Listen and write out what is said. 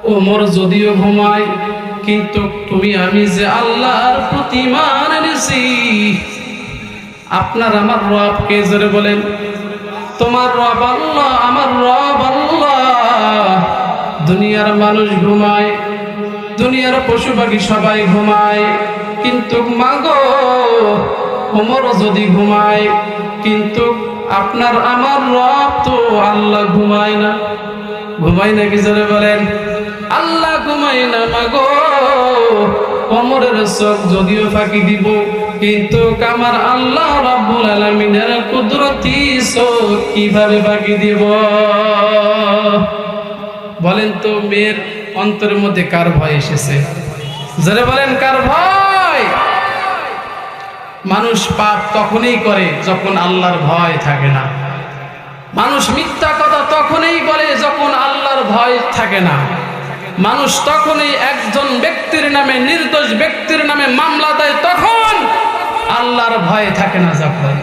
ওমর যদিও ঘুমায়, কিন্তু তুমি আমি যে আল্লাহর প্রতি ঈমান এনেছি, আপনার আমার রব কে? জোরে বলেন। তোমার রব আল্লাহ, আমার রব আল্লাহ। দুনিয়ার মানুষ ঘুমায়, দুনিয়ার পশু পাখি সবাই ঘুমায়, কিন্তু মাগো ওমর যদি ঘুমায়, কিন্তু আপনার আমার রব তো আল্লাহ ঘুমায় না। ঘুমায় নাকি? জোরে বলেন। আল্লাহ ঘুমায় না মাগো। ওমরের চোখ যদিও ফাঁকি দিব, কিন্তু আমার আল্লাহ রাব্বুল আলামিনের কুদরতি চোখ কিভাবে ফাঁকি দিব? বলেন তো, মেয়ের অন্তরের মধ্যে কার ভয় এসেছে? যারা বলেন কার ভয়? মানুষ পাপ তখনই করে যখন আল্লাহর ভয় থাকে না। মানুষ মিথ্যা কথা তখনই বলে যখন আল্লাহর ভয় থাকে না। মানুষ তখনই একজন ব্যক্তির নামে, নির্দোষ ব্যক্তির নামে মামলা দেয় তখন আল্লাহর ভয় থাকে না। যখন